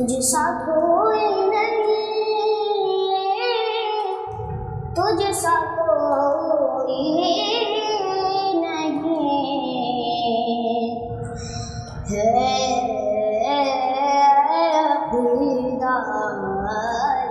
تجھ سا کوئی نہیں، تجھ سا کوئی نہیں ہے خوددار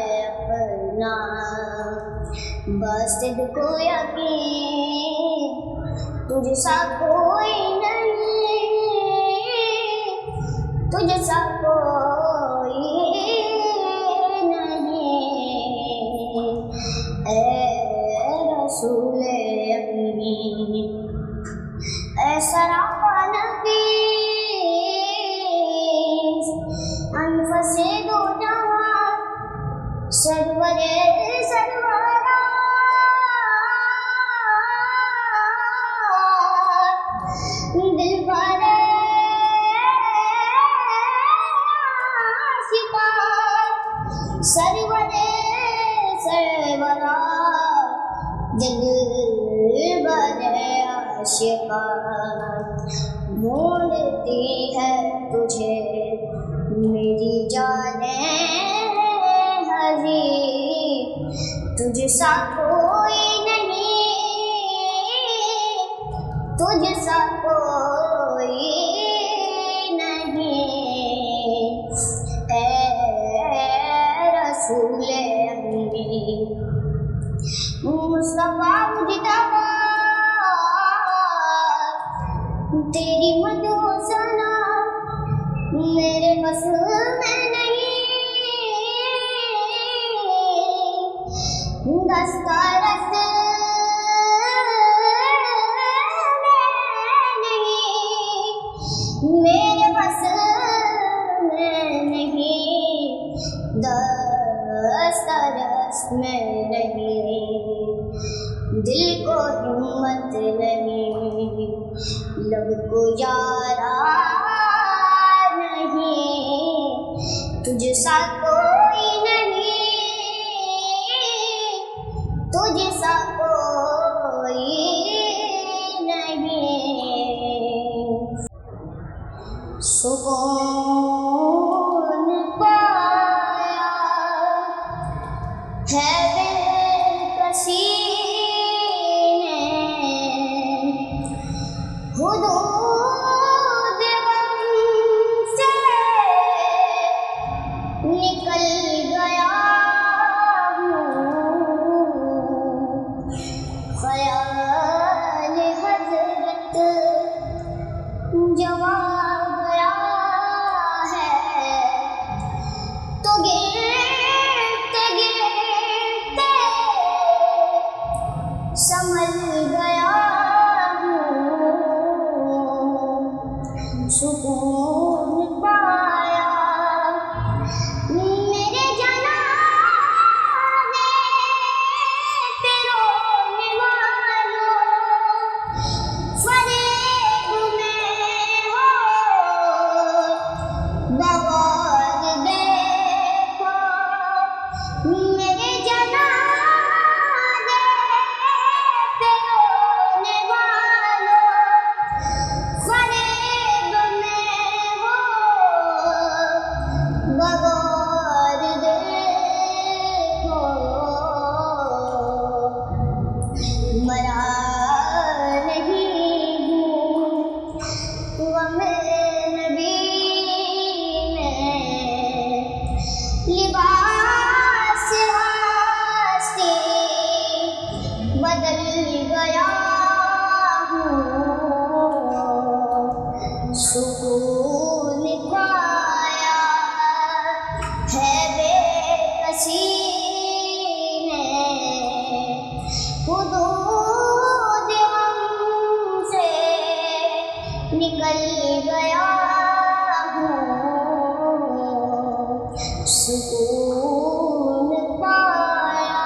اپنا، بس تجھ کو یقین تجھ سا کوئی نہیں، تجھ سا کوئی نہیں اے رسول امی، اے سراپا نفیس انفس دو جہاں سرور سرورا، دل پر عاشقاں سرور سرورا، دل پر عاشقاں ڈھونڈتی ہے تجھے میری جان حضیر، تجھ سا کوئی نہیں، تجھ سا کوئی نہیں اے رسول امی، مصطفیٰ مجتبیٰ تیری مدح و ثنا میرے بس میں نہیں، دسترس میرے بس میں نہیں، دسترس میں نہیں، دل کو ہمت نہیں، لب کو یارا نہیں، تجھ سا کوئی نہیں، تجھ سا کوئی نہیں، سکون پایا ہے بے کسی نے، حدود غم سے نکل گیا ہوں، خیال حضرت جوا گیا ہے، تو گرتے گرتے سنبھل گیا ہوں، سکون پایا میرے جنازے پہ رونے والوں، فریب میں ہو بغور دیکھو، میرے جنازے پہ رونے والوں، فریب میں ہو بغور دیکھو، مرا نہیں ہوں غم نبی میں، لباس ہستی بدل گیا ہوں، سکون پایا ہے بے کسی نے، حدود غم سے نکل گیا ہوں، سکون پایا۔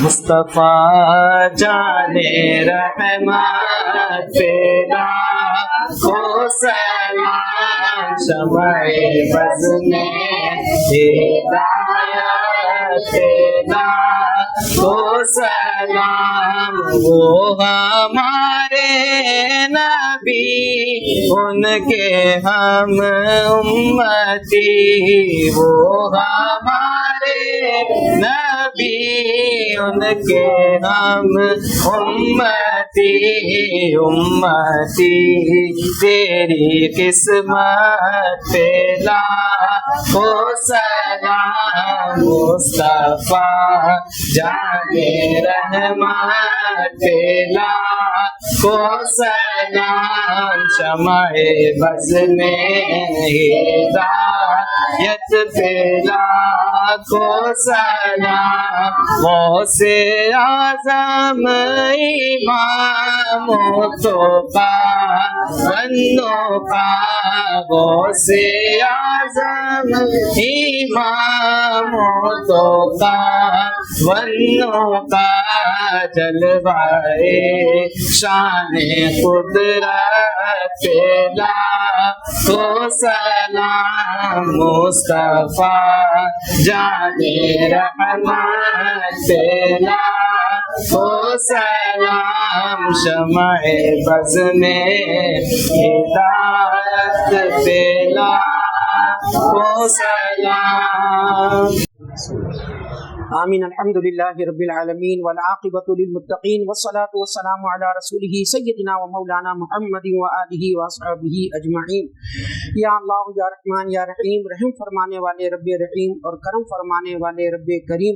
مصطفیٰ جانے رحمت پیدا کو سلام، شمع بز میں ہدایت پیدا کو سلام، وہ ہمارے نبی ان کے ہم امتی، وہ ہمارے نبی ان کے ہم امتی، امتی تیری قسمت پہ لاکھوں سلام، مصطفیٰ جان رحمت پہ لاکھوں سلام، شمع بز میں ہدایت پہ لاکھوں سلام، غوث اعظم امام تو بنو کا، غوث اعظم امام تو بنو کا، جلوائے شان قدرت پہ لاکھوں سلام، مصطفیٰ جان رحمت پہ لاکھوں سلام، شمع بز میں ہدایت پہ لاکھوں سلام۔ آمین۔ الحمد للہ رب العالمین والعاقبۃ للمتقین والصلاۃ والسلام علی رسولہ سیدنا و مولانا محمد وآلہ واصحابہ اجمعین۔ یا اللہ یا رحمان یا رحیم، رحم فرمانے والے رب رحیم اور کرم فرمانے والے رب کریم،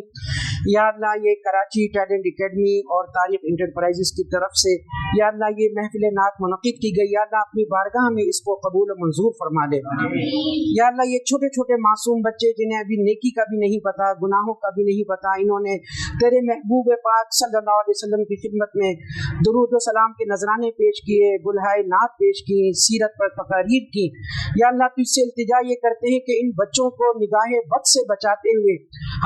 یا اللہ یہ کراچی ٹیلنٹ اکیڈمی اور تاریخ انٹرپرائزز کی طرف سے یا اللہ یہ محفل نعت منعقد کی گئی، یا اللہ اپنی بارگاہ میں اس کو قبول و منظور فرما لے۔ یا اللہ یہ چھوٹے چھوٹے معصوم بچے جنہیں ابھی نیکی کا بھی نہیں پتا، گناہوں کا بھی نہیں پتا، انہوں نے تیرے محبوب پاک صلی اللہ علیہ وسلم کی خدمت میں درود و سلام کے نذرانے پیش کیے، گلہائے نعت پیش کی، سیرت پر تقاریر کی۔ یا اللہ تجھ سے التجا یہ کرتے ہیں کہ ان بچوں کو نگاہ بد سے بچاتے ہوئے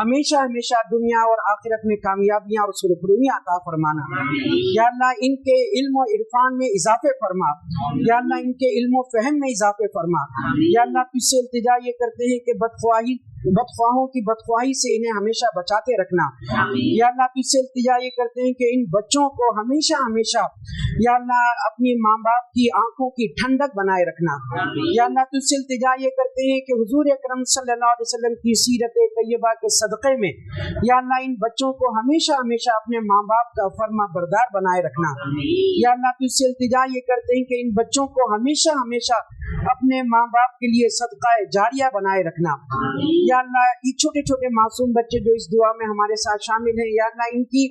ہمیشہ ہمیشہ دنیا اور آخرت میں کامیابیاں اور سرخرویاں عطا فرمانا۔ یا اللہ ان کے علم و عرفان میں اضافے فرما، یا اللہ ان کے علم و فہم میں اضافے فرما۔ یا اللہ تجھ سے التجا یہ کرتے ہیں کہ بدخواہوں کی بدخواہی سے انہیں ہمیشہ بچاتے رکھنا۔ یا اللہ تجھ سے التجا یہ کرتے ہیں کہ ان بچوں کو ہمیشہ ہمیشہ یا اللہ اپنی ماں باپ کی آنکھوں کی ٹھنڈک بنائے رکھنا۔ یا اللہ تجھ سے التجا یہ کرتے ہیں کہ حضور اکرم صلی اللہ علیہ وسلم کی سیرت طیبہ کے صدقے میں یا اللہ ان بچوں کو ہمیشہ ہمیشہ اپنے ماں باپ کا فرما بردار بنائے رکھنا۔ یا اللہ تجھ سے التجا یہ کرتے ہیں کہ ان بچوں کو ہمیشہ ہمیشہ اپنے ماں باپ کے لیے صدقہ جاریہ بنائے رکھنا۔ یا اللہ یہ چھوٹے چھوٹے معصوم بچے جو اس دعا میں ہمارے ساتھ شامل ہیں، یا اللہ ان کی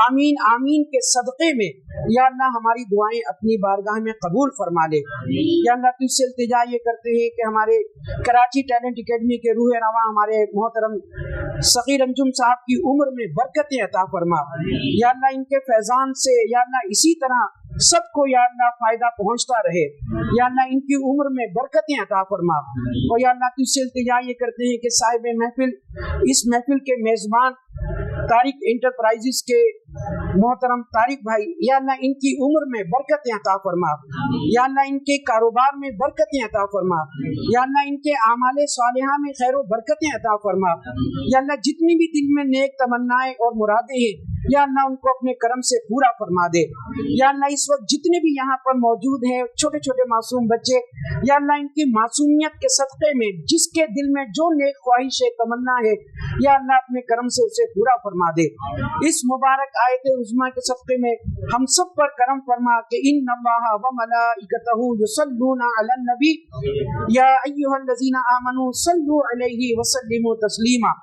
آمین آمین کے صدقے میں یا اللہ ہماری دعائیں اپنی بارگاہ میں قبول فرما لے۔ یا اللہ تجھ سے التجا یہ کرتے ہیں کہ ہمارے کراچی ٹیلنٹ اکیڈمی کے روح رواں ہمارے محترم صغیر انجم صاحب کی عمر میں برکتیں عطا فرما۔ یا اللہ ان کے فیضان سے یا اللہ اسی طرح سب کو یا اللہ فائدہ پہنچتا رہے۔ یا اللہ ان کی عمر میں برکتیں عطا فرما۔ اور یا اللہ تجھ سے التجا یہ کرتے ہیں کہ صاحب محفل اس محفل کے میزبان تاریخ انٹرپرائزز کے محترم طارق بھائی، یا اللہ ان کی عمر میں برکتیں عطا فرما۔ یا اللہ ان کے کاروبار میں برکتیں عطا فرما۔ یا اللہ ان کے اعمال صالحہ میں خیر و برکتیں عطا فرما۔ یا اللہ جتنی بھی دل میں نیک تمنائیں اور مرادیں ہیں یا اللہ ان کو اپنے کرم سے پورا فرما دے۔ یا اللہ اس وقت جتنے بھی یہاں پر موجود ہیں چھوٹے چھوٹے معصوم بچے، یا اللہ ان کی معصومیت کے صدقے میں جس کے دل میں جو نیک خواہش ہے تمنا ہے یا اللہ اپنے کرم سے اسے پورا فرما دے۔ اس مبارک آیت عظمیٰ کے صدقے میں ہم سب پر کرم فرما کہ ان اللہ و ملائکتہ یصلون علی النبی یا ایھا الذین آمنوا صلوا علیہ وسلموا تسلیما۔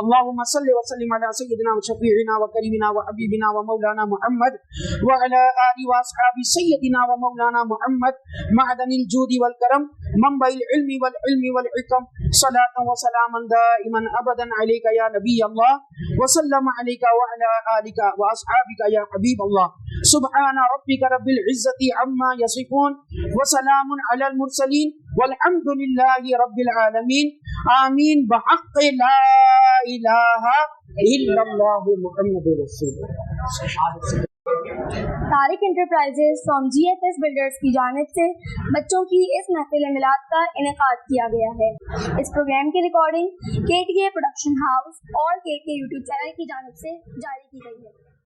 اللهم صل وسلم علی سیدنا وشفیعنا وکریمنا وحبیبنا ومولانا محمد وعلى آل واصحاب سیدنا ومولانا محمد معدن الجود والکرم منبع العلم والعلم والحکم صلاة وسلاما دائما ابدا علیک یا نبی اللہ وسلم علیک وعلى آلک واصحابک یا حبیب اللہ۔ سبحان ربک رب العزة عما یصفون وسلام علی المرسلین والحمد للہ رب العالمین۔ آمین بحق لا الہ الا اللہ محمد رسول اللہ۔ Tariq enterprises from GFS builders کی جانب سے بچوں کی اس محفل میلاد کا انعقاد کیا گیا ہے. اس پروگرام کی ریکارڈنگ KTK پروڈکشن ہاؤس اور KTK YouTube چینل کی جانب سے جاری کی گئی ہے.